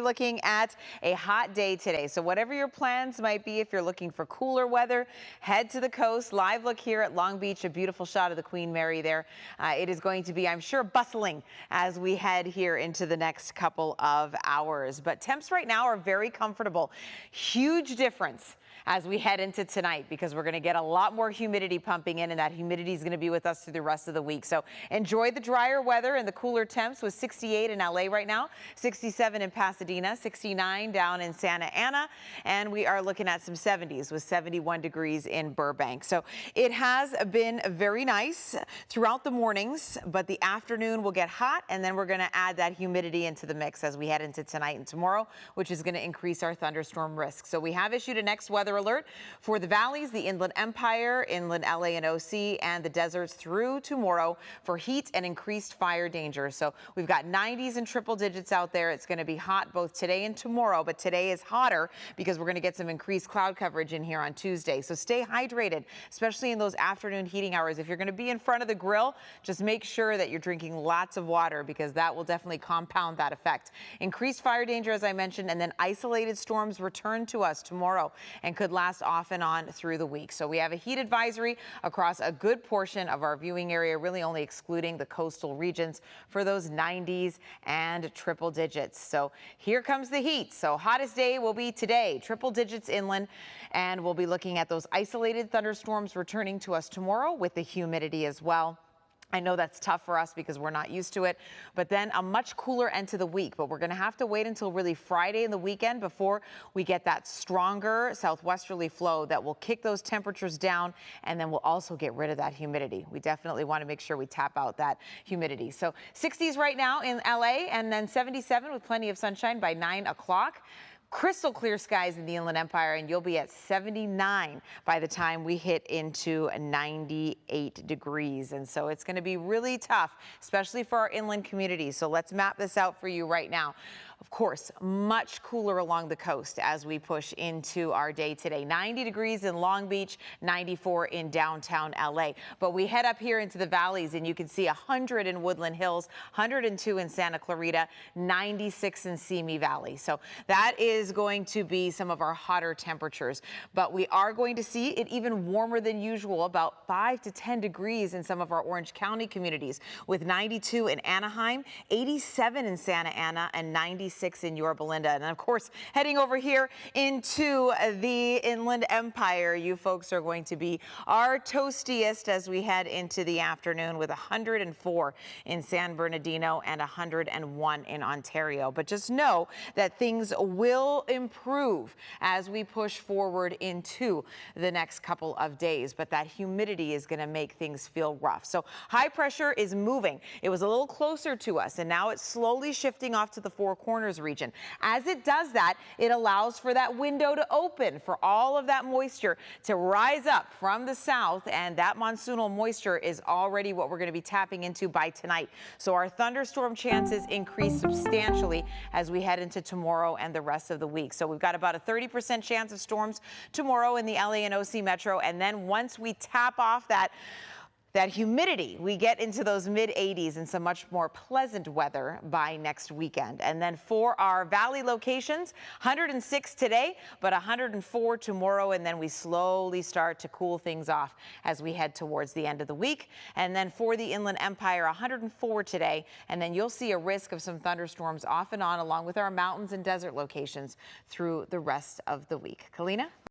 looking at a hot day today. So whatever your plans might be, if you're looking for cooler weather, head to the coast. Live look here at Long Beach, a beautiful shot of the Queen Mary there. It is going to be, I'm sure, bustling as we head here into the next couple of hours. But temps right now are very comfortable. Huge difference as we head into tonight, because we're going to get a lot more humidity pumping in, and that humidity is going to be with us through the rest of the week. So enjoy the drier weather and the cooler temps with 68 in LA right now, 67 in Pasadena, 69 down in Santa Ana, and we are looking at some 70s with 71 degrees in Burbank. So it has been very nice throughout the mornings, but the afternoon will get hot, and then we're going to add that humidity into the mix as we head into tonight and tomorrow, which is going to increase our thunderstorm risk. So we have issued a next weather alert for the valleys, the Inland Empire, Inland LA and OC, and the deserts through tomorrow for heat and increased fire danger. So we've got 90s and triple digits out there. It's going to be hot both today and tomorrow, but today is hotter because we're going to get some increased cloud coverage in here on Tuesday. So stay hydrated, especially in those afternoon heating hours. If you're going to be in front of the grill, just make sure that you're drinking lots of water, because that will definitely compound that effect. Increased fire danger, as I mentioned, and then isolated storms return to us tomorrow and could last off and on through the week. So we have a heat advisory across a good portion of our viewing area, really only excluding the coastal regions for those 90s and triple digits. So here comes the heat. So hottest day will be today, triple digits inland, and we'll be looking at those isolated thunderstorms returning to us tomorrow with the humidity as well. I know that's tough for us because we're not used to it, but then a much cooler end to the week. But we're going to have to wait until really Friday and the weekend before we get that stronger southwesterly flow that will kick those temperatures down, and then we'll also get rid of that humidity. We definitely want to make sure we tap out that humidity. So 60s right now in LA, and then 77 with plenty of sunshine by 9 o'clock. Crystal clear skies in the Inland Empire, and you'll be at 79 by the time we hit into 98 degrees. And so it's going to be really tough, especially for our inland communities. So let's map this out for you right now. Of course, much cooler along the coast as we push into our day today. 90 degrees in Long Beach, 94 in downtown LA. But we head up here into the valleys, and you can see 100 in Woodland Hills, 102 in Santa Clarita, 96 in Simi Valley. So that is going to be some of our hotter temperatures. But we are going to see it even warmer than usual, about 5 to 10 degrees in some of our Orange County communities, with 92 in Anaheim, 87 in Santa Ana, and 96 in Yorba Linda. And of course, heading over here into the Inland Empire, you folks are going to be our toastiest as we head into the afternoon, with 104 in San Bernardino and 101 in Ontario. But just know that things will improve as we push forward into the next couple of days, but that humidity is going to make things feel rough. So high pressure is moving. It was a little closer to us, and now it's slowly shifting off to the Four Corners region. As it does that, it allows for that window to open for all of that moisture to rise up from the south, and that monsoonal moisture is already what we're going to be tapping into by tonight. So our thunderstorm chances increase substantially as we head into tomorrow and the rest of the week. So we've got about a 30% chance of storms tomorrow in the LA and OC metro, and then once we tap off that humidity, we get into those mid 80s and some much more pleasant weather by next weekend. And then for our valley locations, 106 today, but 104 tomorrow. And then we slowly start to cool things off as we head towards the end of the week. And then for the Inland Empire, 104 today. And then you'll see a risk of some thunderstorms off and on, along with our mountains and desert locations through the rest of the week. Kalina?